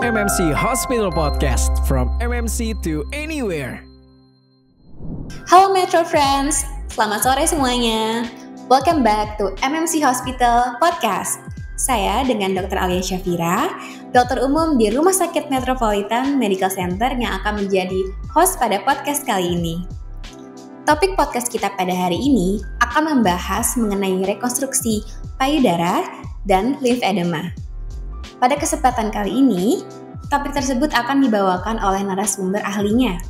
MMC Hospital Podcast, from MMC to anywhere. Halo Metro Friends, selamat sore semuanya. Welcome back to MMC Hospital Podcast. Saya dengan Dr. Alia Syafira, dokter umum di Rumah Sakit Metropolitan Medical Center yang akan menjadi host pada podcast kali ini. Topik podcast kita pada hari ini akan membahas mengenai rekonstruksi payudara dan lymphedema. Pada kesempatan kali ini, topik tersebut akan dibawakan oleh narasumber ahlinya,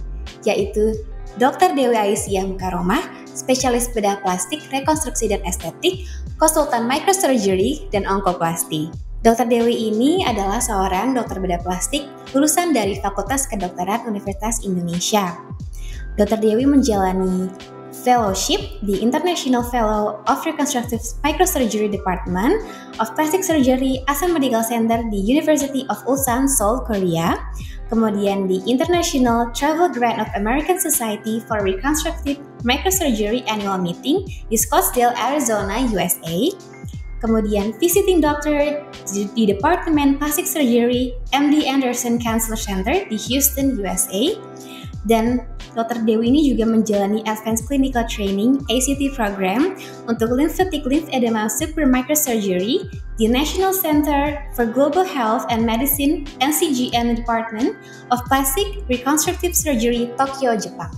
yaitu Dr. Dewi Aisyah Mukaromah, spesialis bedah plastik, rekonstruksi dan estetik, konsultan microsurgery dan onkoplasti. Dr. Dewi ini adalah seorang dokter bedah plastik lulusan dari Fakultas Kedokteran Universitas Indonesia. Dr. Dewi menjalani fellowship di International Fellow of Reconstructive Microsurgery Department of Plastic Surgery Asan Medical Center di University of Ulsan, Seoul, Korea, kemudian di International Travel Grant of American Society for Reconstructive Microsurgery Annual Meeting di Scottsdale, Arizona, USA, kemudian visiting doctor di Department Plastic Surgery MD Anderson Cancer Center di Houston, USA, dan Dr. Dewi ini juga menjalani Advanced Clinical Training ACT Program untuk Lymphatic Lymphedema Super Microsurgery di National Center for Global Health and Medicine NCGN Department of Plastic Reconstructive Surgery, Tokyo, Jepang.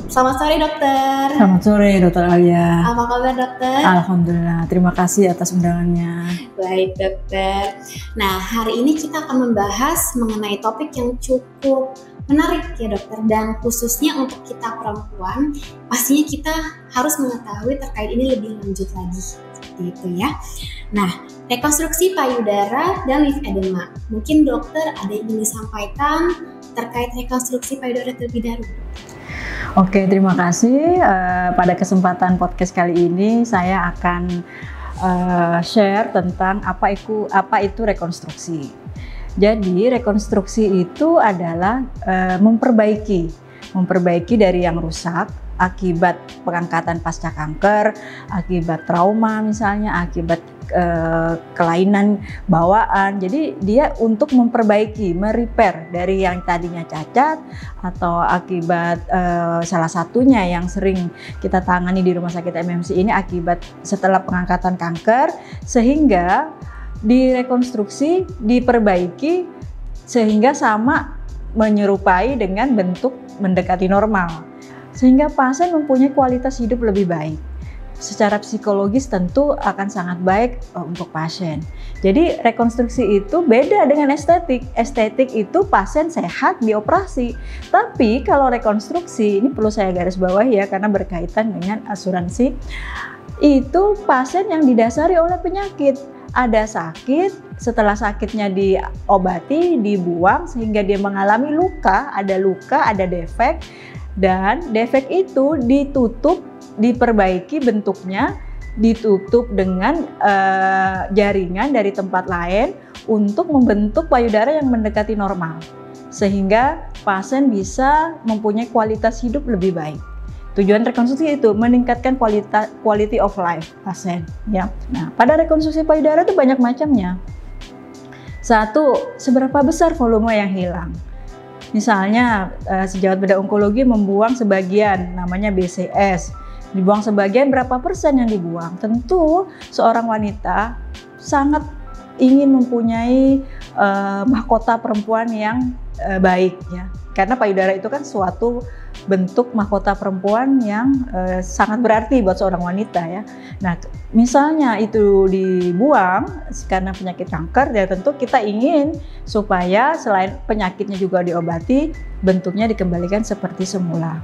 Selamat sore dokter. Selamat sore dokter Alia. Apa kabar dokter? Alhamdulillah, terima kasih atas undangannya. Baik dokter. Nah, hari ini kita akan membahas mengenai topik yang cukup menarik ya dokter, dan khususnya untuk kita perempuan pastinya kita harus mengetahui terkait ini lebih lanjut lagi, seperti itu ya. Nah, rekonstruksi payudara dan lymphedema, mungkin dokter ada yang ingin disampaikan terkait rekonstruksi payudara terlebih dahulu. Oke, terima kasih. Pada kesempatan podcast kali ini saya akan share tentang apa itu rekonstruksi. Jadi rekonstruksi itu adalah memperbaiki dari yang rusak akibat pengangkatan pasca kanker, akibat trauma misalnya, akibat kelainan bawaan. Jadi dia untuk memperbaiki, merepair dari yang tadinya cacat atau akibat salah satunya yang sering kita tangani di rumah sakit MMC ini akibat setelah pengangkatan kanker, sehingga direkonstruksi, diperbaiki sehingga sama menyerupai dengan bentuk mendekati normal, sehingga pasien mempunyai kualitas hidup lebih baik. Secara psikologis tentu akan sangat baik untuk pasien. Jadi rekonstruksi itu beda dengan estetik. Estetik itu pasien sehat dioperasi. Tapi kalau rekonstruksi, ini perlu saya garis bawahi ya karena berkaitan dengan asuransi, itu pasien yang didasari oleh penyakit. Ada sakit, setelah sakitnya diobati, dibuang sehingga dia mengalami luka, ada defek, dan defek itu ditutup, diperbaiki bentuknya, ditutup dengan jaringan dari tempat lain untuk membentuk payudara yang mendekati normal, sehingga pasien bisa mempunyai kualitas hidup lebih baik. Tujuan rekonstruksi itu meningkatkan quality of life pasien ya. Nah, pada rekonstruksi payudara itu banyak macamnya. Satu, seberapa besar volume yang hilang. Misalnya sejawat bedah onkologi membuang sebagian, namanya BCS. Dibuang sebagian, berapa persen yang dibuang? Tentu seorang wanita sangat ingin mempunyai mahkota perempuan yang baik ya. Karena payudara itu kan suatu bentuk mahkota perempuan yang sangat berarti buat seorang wanita ya. Nah, misalnya itu dibuang karena penyakit kanker, ya tentu kita ingin supaya selain penyakitnya juga diobati, bentuknya dikembalikan seperti semula.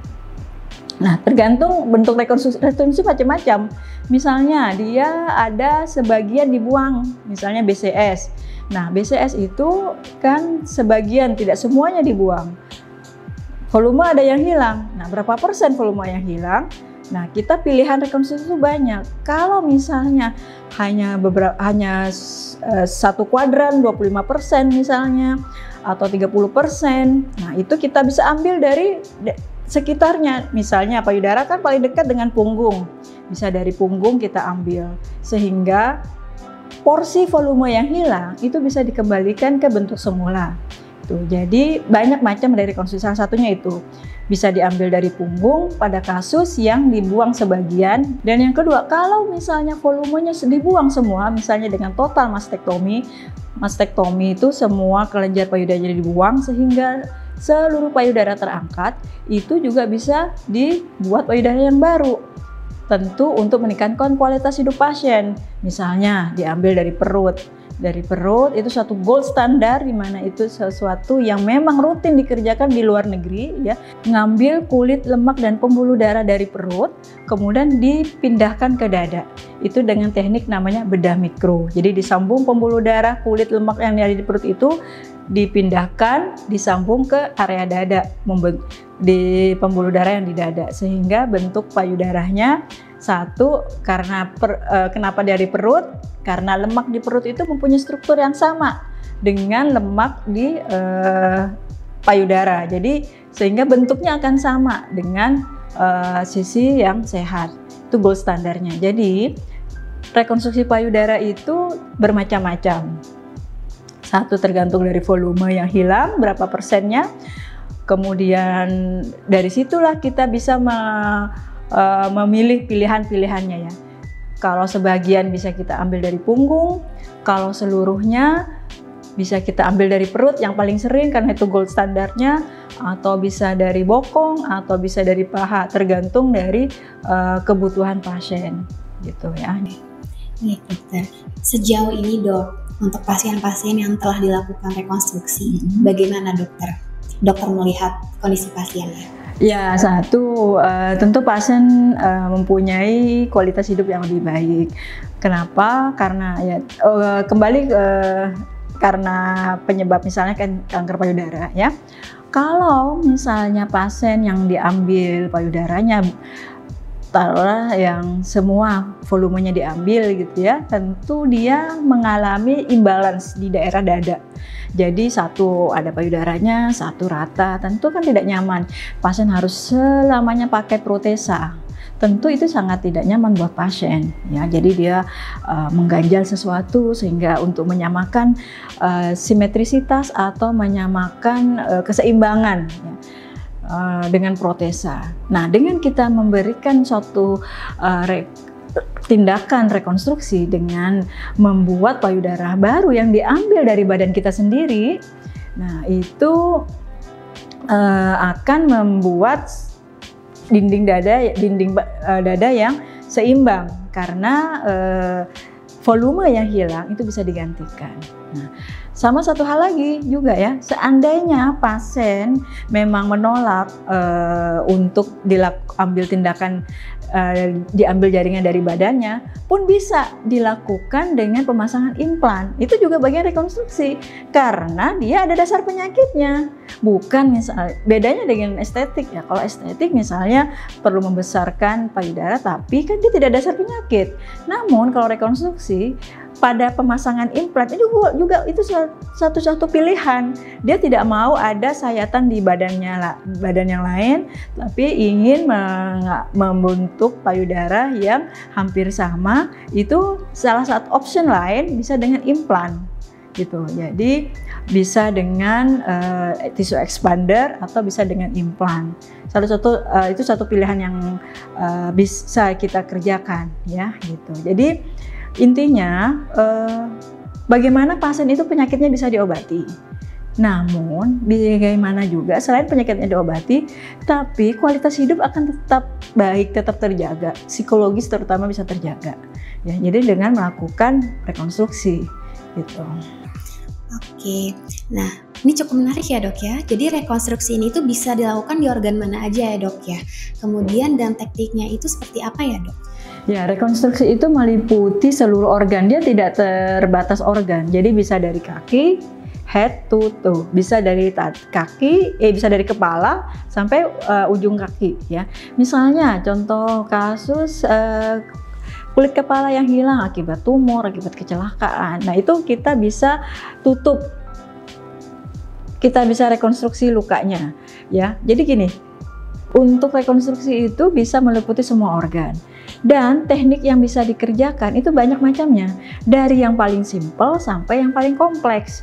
Nah, tergantung bentuk rekonstruksi macam-macam. Misalnya dia ada sebagian dibuang, misalnya BCS. Nah, BCS itu kan sebagian, tidak semuanya dibuang. Volume ada yang hilang. Nah, berapa persen volume yang hilang? Nah, kita pilihan rekonstruksi itu banyak. Kalau misalnya hanya satu kuadran 25% misalnya atau 30%, nah itu kita bisa ambil dari sekitarnya. Misalnya payudara kan paling dekat dengan punggung. Bisa dari punggung kita ambil sehingga porsi volume yang hilang itu bisa dikembalikan ke bentuk semula. Tuh, jadi banyak macam dari rekonstruksi. Salah satunya itu bisa diambil dari punggung pada kasus yang dibuang sebagian. Dan yang kedua, kalau misalnya volumenya dibuang semua, misalnya dengan total mastektomi. Mastektomi itu semua kelenjar payudaranya dibuang sehingga seluruh payudara terangkat, itu juga bisa dibuat payudara yang baru. Tentu untuk meningkatkan kualitas hidup pasien. Misalnya diambil dari perut. Dari perut itu suatu gold standar, di mana itu sesuatu yang memang rutin dikerjakan di luar negeri, ya. Ngambil kulit, lemak dan pembuluh darah dari perut, kemudian dipindahkan ke dada. Itu dengan teknik namanya bedah mikro. Jadi disambung pembuluh darah, kulit, lemak yang ada di perut itu dipindahkan, disambung ke area dada, di pembuluh darah yang di dada, sehingga bentuk payudaranya satu, karena kenapa dari perut? Karena lemak di perut itu mempunyai struktur yang sama dengan lemak di payudara. Jadi sehingga bentuknya akan sama dengan sisi yang sehat. Itu gold standarnya. Jadi rekonstruksi payudara itu bermacam-macam. Satu, tergantung dari volume yang hilang, berapa persennya. Kemudian dari situlah kita bisa memilih pilihan-pilihannya, ya. Kalau sebagian bisa kita ambil dari punggung, kalau seluruhnya bisa kita ambil dari perut yang paling sering karena itu gold standarnya, atau bisa dari bokong, atau bisa dari paha, tergantung dari kebutuhan pasien, gitu ya. Baik dokter, sejauh ini dok, untuk pasien-pasien yang telah dilakukan rekonstruksi, bagaimana dokter? Dokter melihat kondisi pasiennya? Ya, satu, tentu pasien mempunyai kualitas hidup yang lebih baik. Kenapa? Karena ya kembali karena penyebab misalnya kan kanker payudara, ya. Kalau misalnya pasien yang diambil payudaranya, taruhlah yang semua volumenya diambil gitu ya, tentu dia mengalami imbalance di daerah dada. Jadi satu ada payudaranya, satu rata, tentu kan tidak nyaman. Pasien harus selamanya pakai protesa. Tentu itu sangat tidak nyaman buat pasien, ya. Jadi dia mengganjal sesuatu sehingga untuk menyamakan simetrisitas atau menyamakan keseimbangan, ya, dengan protesa. Nah, dengan kita memberikan suatu tindakan rekonstruksi dengan membuat payudara baru yang diambil dari badan kita sendiri, nah itu akan membuat dinding dada yang seimbang karena volume yang hilang itu bisa digantikan. Nah, sama satu hal lagi juga ya, seandainya pasien memang menolak untuk ambil tindakan diambil jaringan dari badannya, pun bisa dilakukan dengan pemasangan implan. Itu juga bagian rekonstruksi karena dia ada dasar penyakitnya. Bukan misalnya bedanya dengan estetik ya. Kalau estetik misalnya perlu membesarkan payudara tapi kan dia tidak dasar penyakit. Namun kalau rekonstruksi pada pemasangan implan itu juga itu satu pilihan. Dia tidak mau ada sayatan di badan yang lain, tapi ingin membentuk payudara yang hampir sama. Itu salah satu option lain bisa dengan implan, gitu. Jadi bisa dengan tissue expander atau bisa dengan implan. Itu satu pilihan yang bisa kita kerjakan, ya, gitu. Jadi intinya bagaimana pasien itu penyakitnya bisa diobati. Namun bagaimana juga selain penyakitnya diobati, tapi kualitas hidup akan tetap baik, tetap terjaga, psikologis terutama bisa terjaga. Ya, jadi dengan melakukan rekonstruksi, gitu. Oke, nah ini cukup menarik ya dok ya. Jadi rekonstruksi ini tuh bisa dilakukan di organ mana aja ya dok ya. Kemudian dan tekniknya itu seperti apa ya dok? Ya, rekonstruksi itu meliputi seluruh organ, dia tidak terbatas organ. Jadi bisa dari kaki, head to toe, bisa dari kaki, bisa dari kepala sampai ujung kaki, ya. Misalnya contoh kasus kulit kepala yang hilang akibat tumor, akibat kecelakaan. Nah, itu kita bisa tutup, kita bisa rekonstruksi lukanya, ya. Jadi gini, untuk rekonstruksi itu bisa meliputi semua organ. Dan teknik yang bisa dikerjakan itu banyak macamnya, dari yang paling simpel sampai yang paling kompleks.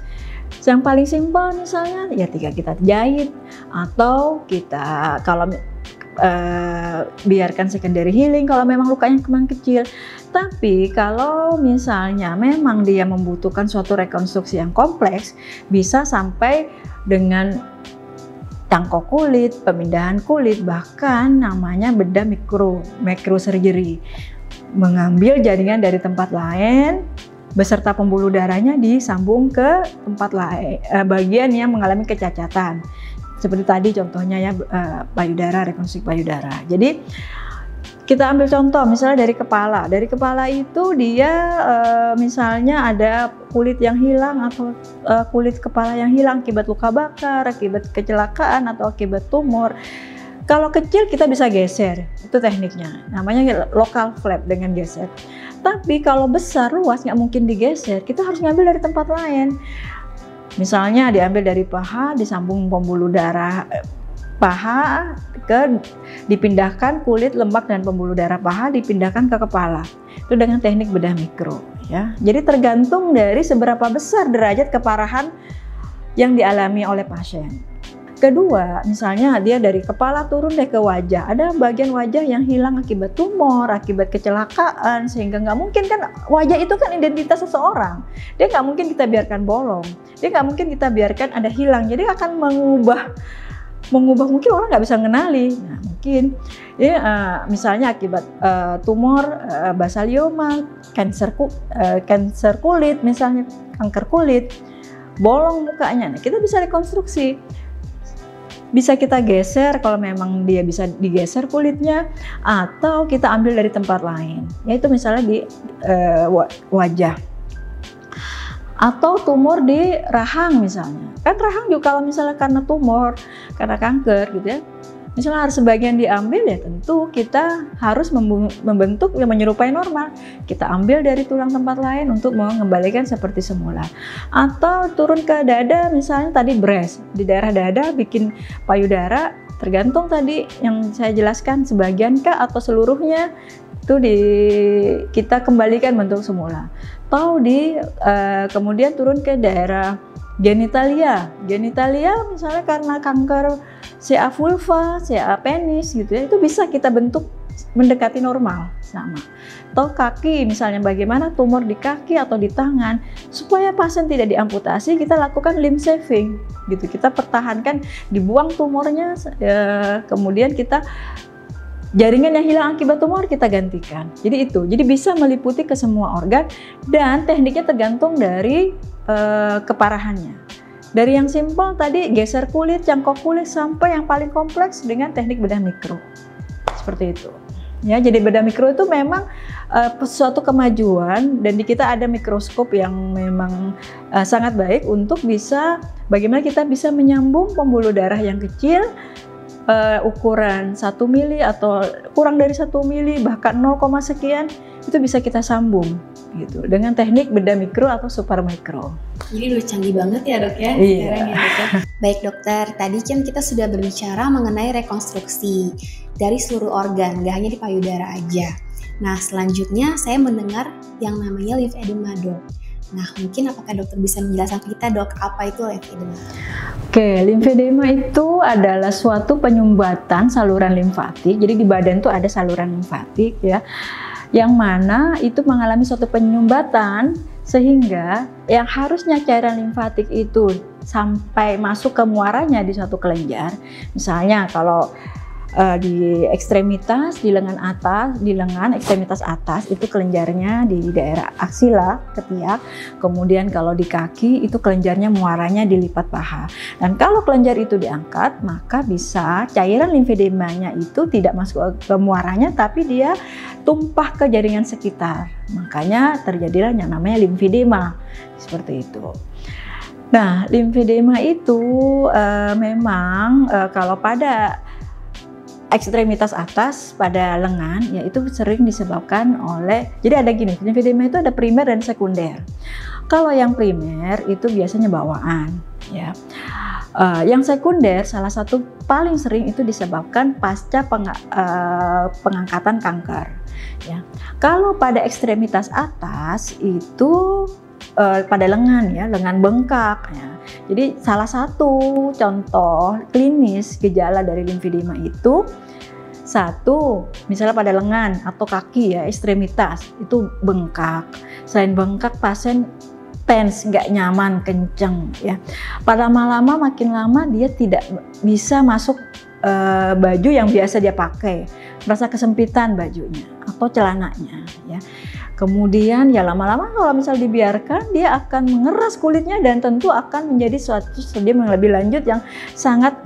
Yang paling simpel misalnya ya kita jahit, atau kita kalau biarkan secondary healing kalau memang lukanya memang kecil. Tapi kalau misalnya memang dia membutuhkan suatu rekonstruksi yang kompleks, bisa sampai dengan cangkok kulit, pemindahan kulit, bahkan namanya bedah microsurgery. Mengambil jaringan dari tempat lain beserta pembuluh darahnya disambung ke tempat lain, bagian yang mengalami kecacatan. Seperti tadi contohnya ya, payudara, rekonstruksi payudara. Jadi kita ambil contoh misalnya dari kepala. Dari kepala itu dia misalnya ada kulit yang hilang atau kulit kepala yang hilang akibat luka bakar, akibat kecelakaan atau akibat tumor. Kalau kecil kita bisa geser, itu tekniknya. Namanya local flap dengan geser. Tapi kalau besar, luas, nggak mungkin digeser. Kita harus ngambil dari tempat lain. Misalnya diambil dari paha, disambung pembuluh darah paha dipindahkan kulit, lemak dan pembuluh darah paha dipindahkan ke kepala. Itu dengan teknik bedah mikro ya. Jadi tergantung dari seberapa besar derajat keparahan yang dialami oleh pasien. Kedua, misalnya dia dari kepala turun deh ke wajah. Ada bagian wajah yang hilang akibat tumor, akibat kecelakaan, sehingga nggak mungkin kan, wajah itu kan identitas seseorang. Dia nggak mungkin kita biarkan bolong. Dia nggak mungkin kita biarkan ada hilang. Jadi akan mengubah mungkin orang nggak bisa mengenali. Nah, mungkin ya, misalnya akibat tumor, basalioma, kanker kulit, misalnya kanker kulit, bolong mukanya. Nah, kita bisa rekonstruksi. Bisa kita geser kalau memang dia bisa digeser kulitnya, atau kita ambil dari tempat lain, yaitu misalnya di wajah. Atau tumor di rahang misalnya. Kan rahang juga kalau misalnya karena tumor, karena kanker gitu ya, misalnya harus sebagian diambil, ya tentu kita harus membentuk yang menyerupai normal. Kita ambil dari tulang tempat lain untuk mengembalikan seperti semula. Atau turun ke dada, misalnya tadi breast, di daerah dada bikin payudara, tergantung tadi yang saya jelaskan, sebagian kah atau seluruhnya, itu kita kembalikan bentuk semula. Atau kemudian turun ke daerah genitalia. Genitalia misalnya karena kanker CA vulva, CA penis gitu ya, itu bisa kita bentuk mendekati normal sama. Atau kaki misalnya, bagaimana tumor di kaki atau di tangan, supaya pasien tidak diamputasi, kita lakukan limb saving gitu. Kita pertahankan, dibuang tumornya, kemudian kita jaringan yang hilang akibat tumor kita gantikan. Jadi itu, jadi bisa meliputi ke semua organ, dan tekniknya tergantung dari keparahannya. Dari yang simpel tadi geser kulit, cangkok kulit, sampai yang paling kompleks dengan teknik bedah mikro. Seperti itu. Ya, jadi bedah mikro itu memang suatu kemajuan, dan di kita ada mikroskop yang memang sangat baik untuk bisa bagaimana kita bisa menyambung pembuluh darah yang kecil, ukuran 1 mili atau kurang dari 1 mili, bahkan 0, sekian, itu bisa kita sambung gitu dengan teknik bedah mikro atau super mikro. Jadi udah canggih banget ya dok ya sekarang ya dok ya. Baik dokter, tadi kan kita sudah berbicara mengenai rekonstruksi dari seluruh organ, gak hanya di payudara aja. Nah selanjutnya saya mendengar yang namanya lymphedema dok. Nah mungkin apakah dokter bisa menjelaskan ke kita dok, apa itu lymphedema? Oke, lymphedema itu adalah suatu penyumbatan saluran limfatik. Jadi di badan tuh ada saluran limfatik ya, yang mana itu mengalami suatu penyumbatan sehingga yang harusnya cairan limfatik itu sampai masuk ke muaranya di suatu kelenjar. Misalnya kalau di ekstremitas, di lengan atas, di lengan ekstremitas atas itu kelenjarnya di daerah aksila, ketiak. Kemudian kalau di kaki itu kelenjarnya muaranya di lipat paha. Dan kalau kelenjar itu diangkat, maka bisa cairan limfedemanya itu tidak masuk ke muaranya, tapi dia tumpah ke jaringan sekitar. Makanya terjadilah yang namanya limfedema, seperti itu. Nah, limfedema itu memang kalau pada ekstremitas atas pada lengan, ya itu sering disebabkan oleh, jadi ada gini, lymphedema itu ada primer dan sekunder. Kalau yang primer itu biasanya bawaan, ya. Yang sekunder, salah satu paling sering itu disebabkan pasca pengangkatan kanker. Ya. Kalau pada ekstremitas atas itu pada lengan ya, lengan bengkak. Ya. Jadi salah satu contoh klinis gejala dari limfedema itu, satu, misalnya pada lengan atau kaki ya, ekstremitas itu bengkak. Selain bengkak, pasien tense, nggak nyaman, kenceng ya. Pada lama-lama, makin lama dia tidak bisa masuk baju yang biasa dia pakai, merasa kesempitan bajunya atau celananya ya. Kemudian ya lama-lama kalau misal dibiarkan, dia akan mengeras kulitnya dan tentu akan menjadi suatu stadium yang lebih lanjut yang sangat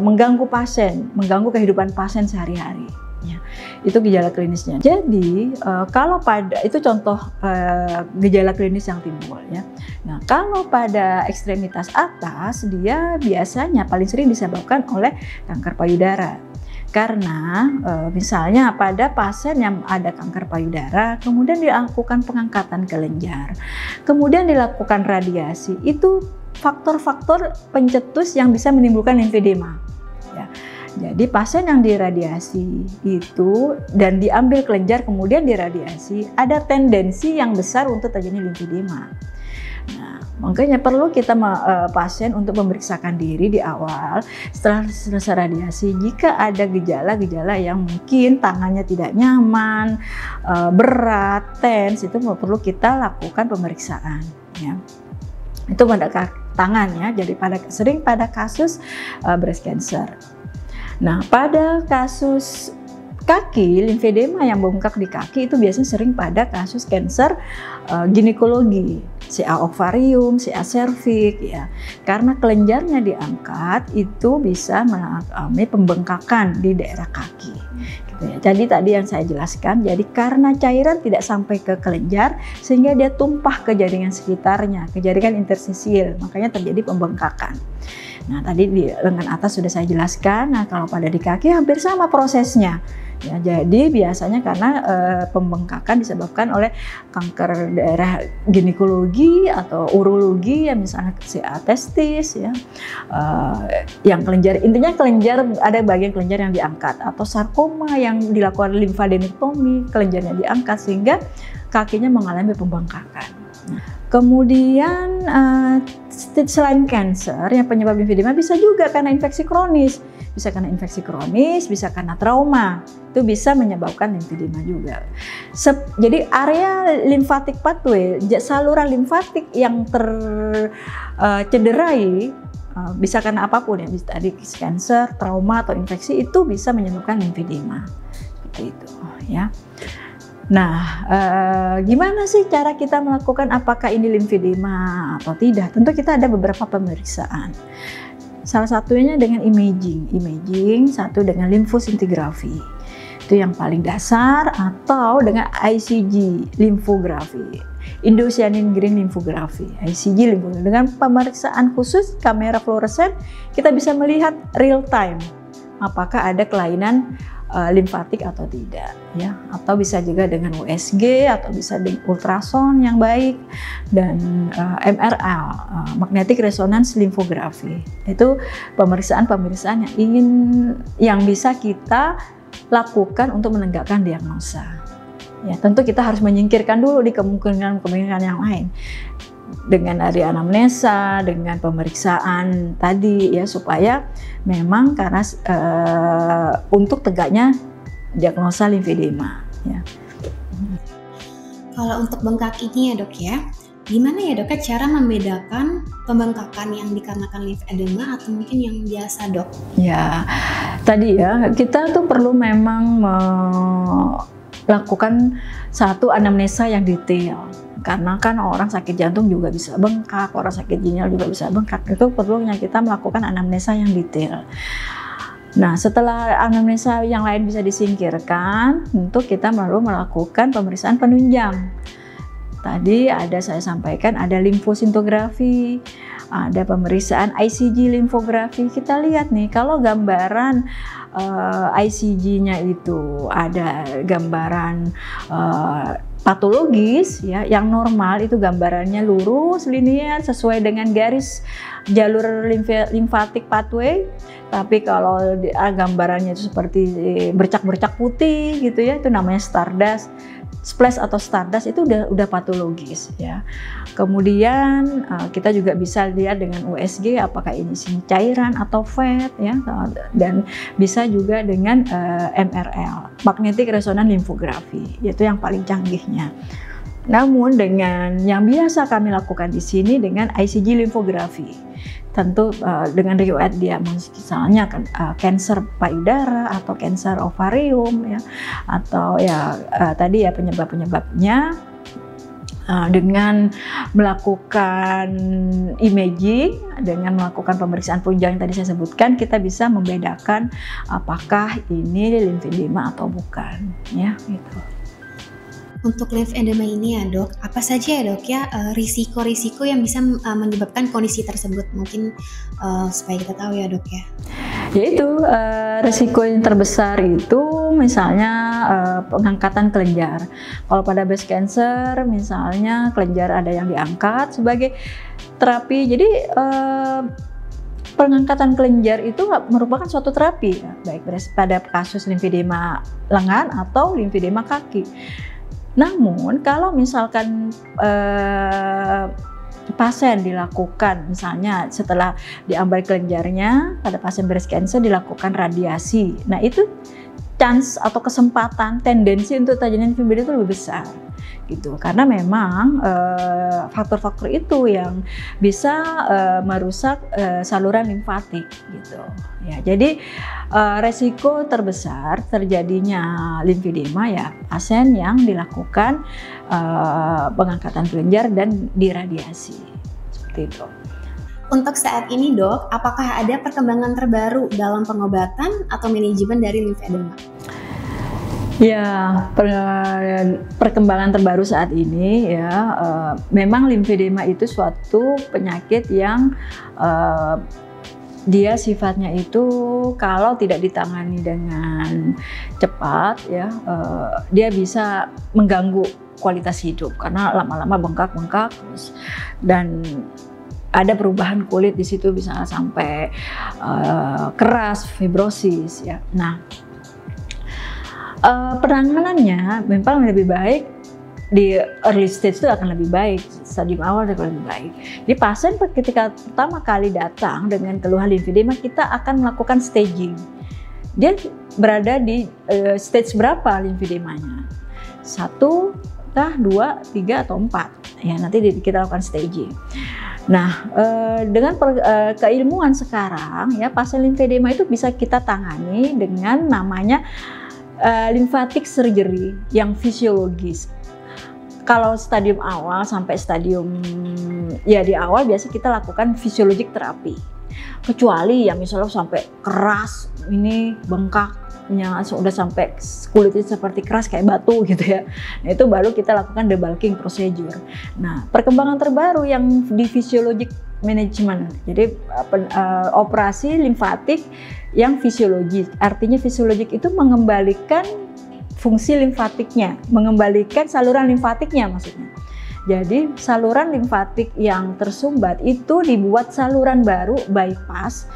mengganggu pasien, mengganggu kehidupan pasien sehari-hari. Ya, itu gejala klinisnya. Jadi kalau pada itu contoh gejala klinis yang timbul ya. Nah, kalau pada ekstremitas atas dia biasanya paling sering disebabkan oleh kanker payudara. Karena misalnya pada pasien yang ada kanker payudara, kemudian dilakukan pengangkatan kelenjar, kemudian dilakukan radiasi, itu faktor-faktor pencetus yang bisa menimbulkan limfedema. Ya. Jadi pasien yang diradiasi itu dan diambil kelenjar kemudian diradiasi, ada tendensi yang besar untuk terjadi limfedema. Nah, makanya perlu kita pasien untuk memeriksakan diri di awal setelah selesai radiasi. Jika ada gejala-gejala yang mungkin tangannya tidak nyaman, berat, tense, itu perlu kita lakukan pemeriksaan. Ya. Itu pada tangan ya. Jadi sering pada kasus breast cancer. Nah, pada kasus kaki, limfedema yang bengkak di kaki itu biasanya sering pada kasus kanker ginekologi, CA ovarium, CA cervix ya. Karena kelenjarnya diangkat itu bisa mengalami pembengkakan di daerah kaki. Gitu ya. Jadi tadi yang saya jelaskan, jadi karena cairan tidak sampai ke kelenjar sehingga dia tumpah ke jaringan sekitarnya, ke jaringan interstisil, makanya terjadi pembengkakan. Nah, tadi di lengan atas sudah saya jelaskan. Nah, kalau pada di kaki hampir sama prosesnya. Ya, jadi biasanya karena pembengkakan disebabkan oleh kanker daerah ginekologi atau urologi ya, misalnya CA testis ya, yang kelenjar, intinya kelenjar, ada bagian kelenjar yang diangkat, atau sarkoma yang dilakukan limfadenektomi, kelenjarnya diangkat sehingga kakinya mengalami pembengkakan. Kemudian selain kanker yang penyebab limfedema bisa juga karena infeksi kronis. Bisa karena infeksi kronis, bisa karena trauma. Itu bisa menyebabkan limfedema juga. Jadi area lymphatic pathway, saluran limfatik yang tercederai, bisa karena apapun ya, bisa tadi kanker, trauma atau infeksi, itu bisa menyebabkan limfedema. Seperti itu ya. Nah, gimana sih cara kita melakukan apakah ini limfedema atau tidak? Tentu kita ada beberapa pemeriksaan. Salah satunya dengan imaging, satu dengan limfosintigrafi. Itu yang paling dasar, atau dengan ICG, limfografi. Indocyanine green limfografi, ICG limfografi. Dengan pemeriksaan khusus kamera fluoresen, kita bisa melihat real time apakah ada kelainan limfatik atau tidak ya, atau bisa juga dengan USG atau bisa dengan ultrasound yang baik dan MRL, magnetic resonance limfografi. Itu pemeriksaan yang bisa kita lakukan untuk menegakkan diagnosa. Ya, tentu kita harus menyingkirkan dulu di kemungkinan yang lain dengan dari anamnesa, dengan pemeriksaan tadi ya, supaya memang karena untuk tegaknya diagnosa limfedema ya. Kalau untuk bengkak ini ya dok ya, gimana ya dok cara membedakan pembengkakan yang dikarenakan limfedema atau mungkin yang biasa dok? Ya tadi ya, kita tuh perlu memang melakukan satu anamnesa yang detail. Karena kan orang sakit jantung juga bisa bengkak, orang sakit ginjal juga bisa bengkak. Itu perlunya kita melakukan anamnesa yang detail. Nah, setelah anamnesa yang lain bisa disingkirkan, tentu kita perlu melakukan pemeriksaan penunjang. Tadi saya sampaikan ada limfosintografi, ada pemeriksaan ICG limfografi. Kita lihat nih, kalau gambaran ICG-nya itu ada gambaran patologis ya, yang normal itu gambarannya lurus linear sesuai dengan garis jalur limfatik pathway. Tapi kalau gambarannya itu seperti bercak-bercak putih gitu ya, itu namanya stardust, splash atau stardust, itu udah patologis ya. Kemudian kita juga bisa lihat dengan USG apakah ini cairan atau fat ya, dan bisa juga dengan MRL, magnetic resonance lymphography, yaitu yang paling canggihnya. Namun dengan yang biasa kami lakukan di sini dengan ICG lymphography, tentu dengan riwayat dia misalnya kanker payudara atau kanker ovarium ya, atau ya tadi ya penyebabnya dengan melakukan imaging, dengan melakukan pemeriksaan punjang yang tadi saya sebutkan, kita bisa membedakan apakah ini limfedema atau bukan ya gitu. Untuk lymphedema ini ya dok, apa saja ya dok ya risiko-risiko yang bisa menyebabkan kondisi tersebut, mungkin supaya kita tahu ya dok ya. Yaitu risiko yang terbesar itu misalnya pengangkatan kelenjar. Kalau pada breast cancer misalnya kelenjar ada yang diangkat sebagai terapi, jadi pengangkatan kelenjar itu merupakan suatu terapi ya, baik pada kasus limfedema lengan atau limfedema kaki. Namun kalau misalkan pasien dilakukan misalnya setelah diambil kelenjarnya pada pasien breast cancer dilakukan radiasi, nah itu chance atau kesempatan tendensi untuk terjadinya lymphedema itu lebih besar gitu, karena memang faktor-faktor itu yang bisa merusak saluran limfatik gitu ya. Jadi resiko terbesar terjadinya limfedema ya pasien yang dilakukan pengangkatan kelenjar dan diradiasi seperti itu. Untuk saat ini dok, apakah ada perkembangan terbaru dalam pengobatan atau manajemen dari lymphedema? Ya, perkembangan terbaru saat ini ya, memang limfedema itu suatu penyakit yang dia sifatnya itu kalau tidak ditangani dengan cepat ya, dia bisa mengganggu kualitas hidup karena lama-lama bengkak dan ada perubahan kulit di situ, bisa sampai keras, fibrosis ya. Nah, penanganannya memang lebih baik di early stage itu akan lebih baik, stadium awal akan lebih baik. Di pasien ketika pertama kali datang dengan keluhan lymphedema, kita akan melakukan staging. Dia berada di stage berapa lymphedemanya? 1, 2, 3 atau 4. Ya, nanti kita lakukan staging. Nah, dengan keilmuan sekarang ya, pasien lymphedema itu bisa kita tangani dengan namanya lymphatic surgery yang fisiologis. Kalau stadium awal sampai stadium ya di awal biasa kita lakukan physiologic terapi. Kecuali ya misalnya sampai keras ini bengkaknya sudah sampai kulitnya seperti keras kayak batu gitu ya. Nah, itu baru kita lakukan debulking procedure. Nah, perkembangan terbaru yang di physiologic management. Jadi operasi limfatik yang fisiologis. Artinya fisiologik itu mengembalikan fungsi limfatiknya, mengembalikan saluran limfatiknya maksudnya. Jadi saluran limfatik yang tersumbat itu dibuat saluran baru bypass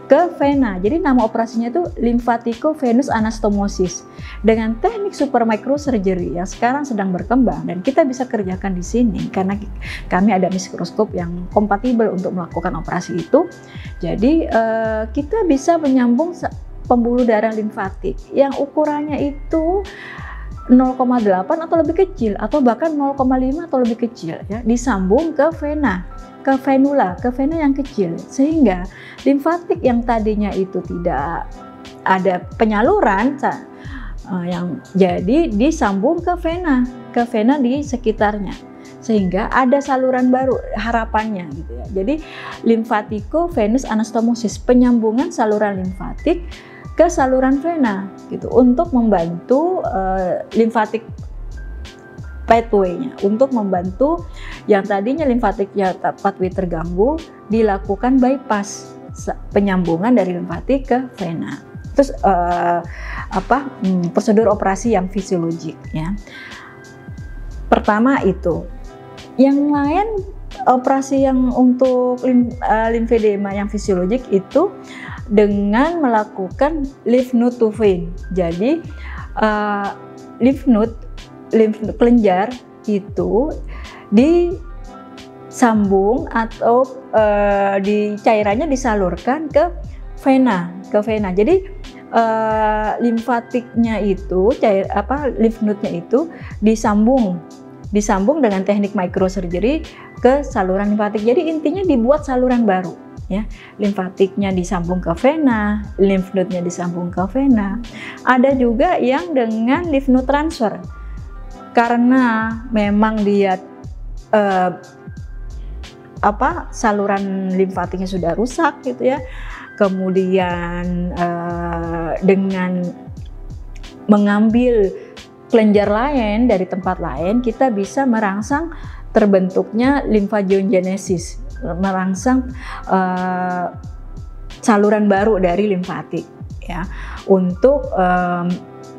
ke vena. Jadi nama operasinya itu lymphaticovenous anastomosis dengan teknik super microsurgery yang sekarang sedang berkembang dan kita bisa kerjakan di sini karena kami ada mikroskop yang kompatibel untuk melakukan operasi itu. Jadi kita bisa menyambung pembuluh darah limfatik yang ukurannya itu 0,8 atau lebih kecil atau bahkan 0,5 atau lebih kecil ya, disambung ke vena, ke venula, ke vena yang kecil, sehingga limfatik yang tadinya itu tidak ada penyaluran yang jadi disambung ke vena di sekitarnya, sehingga ada saluran baru harapannya gitu ya. Jadi lymphaticovenous anastomosis, penyambungan saluran limfatik ke saluran vena gitu untuk membantu limfatik pathway-nya, untuk membantu yang tadinya limfatik pathway terganggu dilakukan bypass penyambungan dari limfatik ke vena. Terus prosedur operasi yang fisiologik ya. pertama itu. Yang lain operasi yang untuk limfedema yang fisiologik itu dengan melakukan lymph node to vein. Jadi lymph node kelenjar itu disambung atau di cairannya disalurkan ke vena. Jadi limfatiknya itu lymph node-nya itu disambung dengan teknik microsurgery ke saluran limfatik. Jadi intinya dibuat saluran baru, ya. Limfatiknya disambung ke vena, lymph node-nya disambung ke vena. Ada juga yang dengan lymph node transfer. Karena memang dia saluran limfatiknya sudah rusak gitu ya. Kemudian dengan mengambil kelenjar lain dari tempat lain, kita bisa merangsang terbentuknya limfangiogenesis, merangsang saluran baru dari limfatik, ya, untuk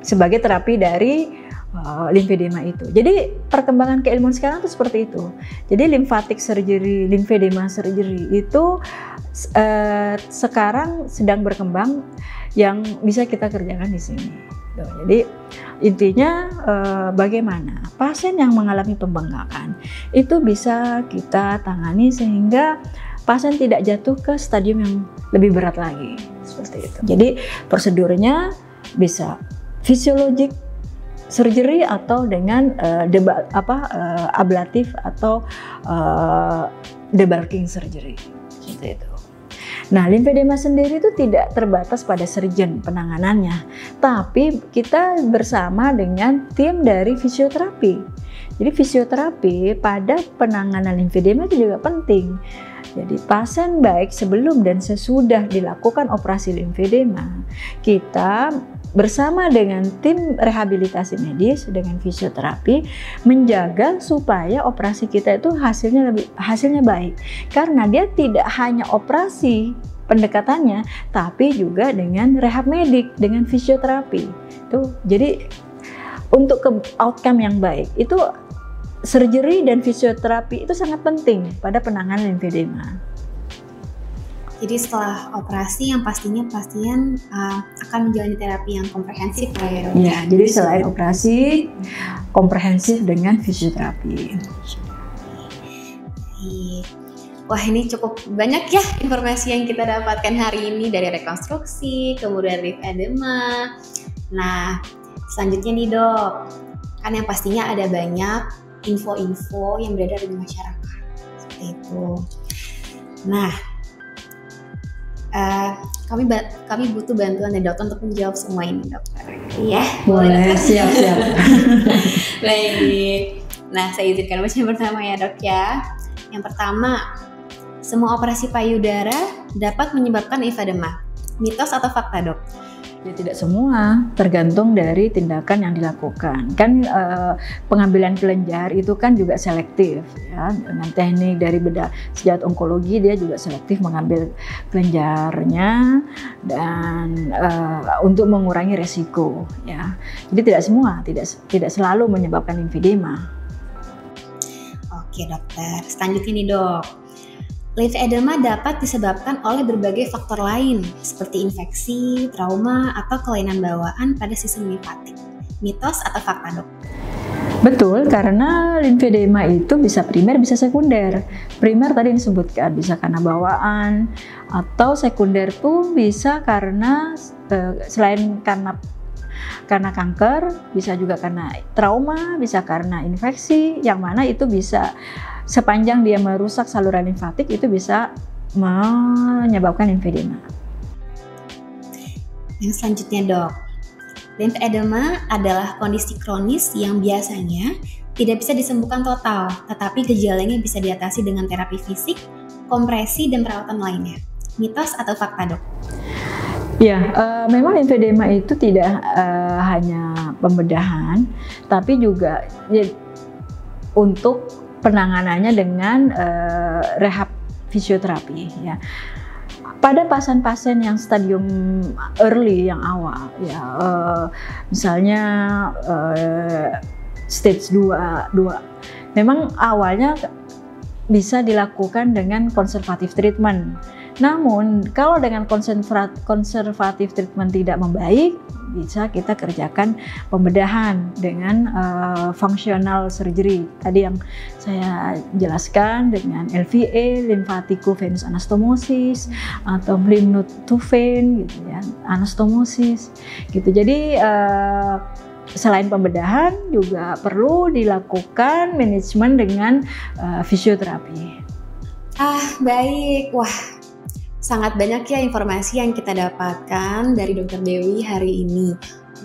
sebagai terapi dari limfedema itu. Jadi perkembangan keilmuan sekarang itu seperti itu. Jadi lymphatic surgery, lymphedema surgery itu sekarang sedang berkembang yang bisa kita kerjakan di sini. Jadi intinya bagaimana pasien yang mengalami pembengkakan itu bisa kita tangani sehingga pasien tidak jatuh ke stadium yang lebih berat lagi, seperti itu. Jadi prosedurnya bisa fisiologik surgery atau dengan ablatif atau debulking surgery, seperti itu. Nah, limfedema sendiri itu tidak terbatas pada surgeon penanganannya, tapi kita bersama dengan tim dari fisioterapi. Jadi fisioterapi pada penanganan limfedema itu juga penting. Jadi pasien baik sebelum dan sesudah dilakukan operasi limfedema, kita bersama dengan tim rehabilitasi medis dengan fisioterapi menjaga supaya operasi kita itu hasilnya baik, karena dia tidak hanya operasi pendekatannya tapi juga dengan rehab medik dengan fisioterapi itu. Jadi untuk outcome yang baik itu surgery dan fisioterapi itu sangat penting pada penanganan limfedema. Jadi setelah operasi yang pastinya pasien akan menjalani terapi yang komprehensif ya, dok? Ya, jadi selain operasi komprehensif dengan fisioterapi. Wah, ini cukup banyak ya informasi yang kita dapatkan hari ini dari rekonstruksi, kemudian lymphedema. Nah, selanjutnya nih dok, kan yang pastinya ada banyak info-info yang beredar di masyarakat seperti itu. Nah, kami butuh bantuan dari dokter untuk menjawab semua ini, dokter. Iya, boleh. Siap. Baik. Nah, saya izinkan baca yang pertama ya, dok ya. Yang pertama, semua operasi payudara dapat menyebabkan lymphedema. Mitos atau fakta, dok? Ya, tidak semua, tergantung dari tindakan yang dilakukan. Kan pengambilan kelenjar itu kan juga selektif, ya, dengan teknik dari bedah sejawat onkologi dia juga selektif mengambil kelenjarnya dan untuk mengurangi resiko, ya. Jadi tidak semua, tidak selalu menyebabkan lymphedema. Oke dokter, selanjutnya nih dok. Lymphedema dapat disebabkan oleh berbagai faktor lain seperti infeksi, trauma, atau kelainan bawaan pada sistem limfatik. Mitos atau fakta, dok? Betul, karena lymphedema itu bisa primer, bisa sekunder. Primer tadi disebutkan bisa karena bawaan, atau sekunder tuh bisa karena selain karena kanker, bisa juga karena trauma, bisa karena infeksi, yang mana itu bisa sepanjang dia merusak saluran limfatik itu bisa menyebabkan lymphedema. Yang selanjutnya dok, lymphedema adalah kondisi kronis yang biasanya tidak bisa disembuhkan total, tetapi gejalanya bisa diatasi dengan terapi fisik, kompresi, dan perawatan lainnya. Mitos atau fakta, dok? Ya, memang lymphedema itu tidak hanya pembedahan, tapi juga ya, untuk penanganannya dengan rehab fisioterapi, ya. Pada pasien-pasien yang stadium early, yang awal, ya, misalnya stage 2. Memang awalnya bisa dilakukan dengan konservatif treatment. Namun kalau dengan konservatif treatment tidak membaik, bisa kita kerjakan pembedahan dengan functional surgery. Tadi yang saya jelaskan dengan LVA, lymphaticovenous anastomosis atau lymph node to vein gitu ya, anastomosis gitu. Jadi selain pembedahan juga perlu dilakukan manajemen dengan fisioterapi. Baik. Wah, sangat banyak ya informasi yang kita dapatkan dari Dr. Dewi hari ini.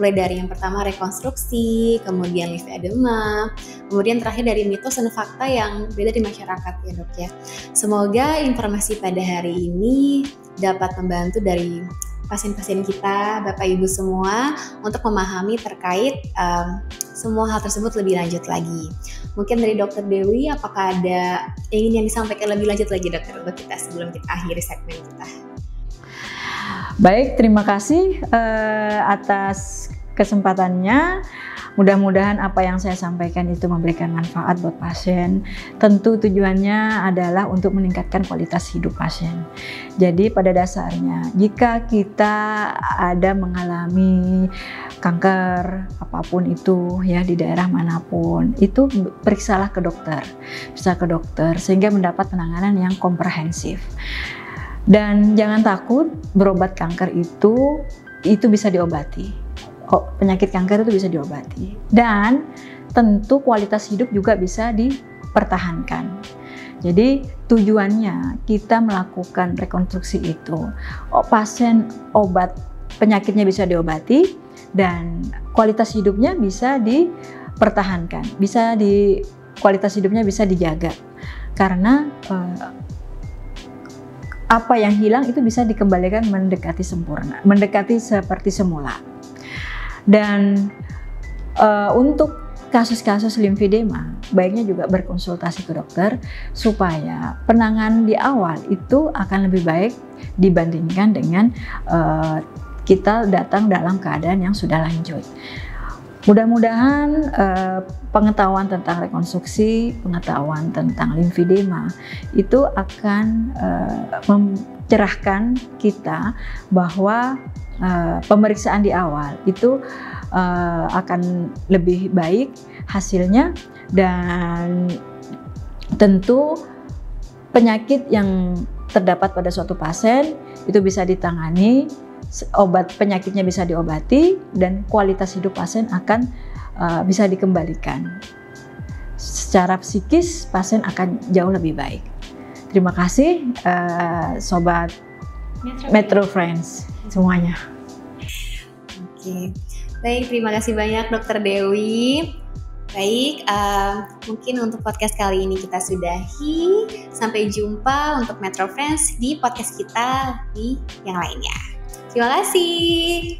Mulai dari yang pertama rekonstruksi, kemudian lymphedema, kemudian terakhir dari mitos dan fakta yang beda di masyarakat ya dok ya. Semoga informasi pada hari ini dapat membantu dari pasien-pasien kita, Bapak Ibu semua, untuk memahami terkait semua hal tersebut lebih lanjut lagi. Mungkin dari Dr. Dewi, apakah ada yang disampaikan lebih lanjut lagi dokter untuk kita sebelum kita akhiri segmen kita? Baik, terima kasih atas kesempatannya. Mudah-mudahan apa yang saya sampaikan itu memberikan manfaat buat pasien. Tentu tujuannya adalah untuk meningkatkan kualitas hidup pasien. Jadi pada dasarnya jika kita ada mengalami kanker apapun itu ya di daerah manapun, itu periksalah ke dokter. Bisa ke dokter sehingga mendapat penanganan yang komprehensif. Dan jangan takut, berobat kanker itu bisa diobati. Penyakit kanker itu bisa diobati, dan tentu kualitas hidup juga bisa dipertahankan. Jadi tujuannya kita melakukan rekonstruksi itu, pasien penyakitnya bisa diobati dan kualitas hidupnya bisa dipertahankan, kualitas hidupnya bisa dijaga, karena apa yang hilang itu bisa dikembalikan mendekati sempurna, mendekati seperti semula. Dan untuk kasus-kasus limfedema, baiknya juga berkonsultasi ke dokter supaya penanganan di awal itu akan lebih baik dibandingkan dengan kita datang dalam keadaan yang sudah lanjut. Mudah-mudahan pengetahuan tentang rekonstruksi, pengetahuan tentang limfedema itu akan mencerahkan kita bahwa pemeriksaan di awal itu akan lebih baik hasilnya, dan tentu penyakit yang terdapat pada suatu pasien itu bisa ditangani, penyakitnya bisa diobati, dan kualitas hidup pasien akan bisa dikembalikan. Secara psikis pasien akan jauh lebih baik. Terima kasih Sobat Metro Friends semuanya. Oke, baik, terima kasih banyak Dr. Dewi. Baik, mungkin untuk podcast kali ini kita sudahi. Sampai jumpa untuk Metro Friends di podcast kita di yang lainnya. Terima kasih.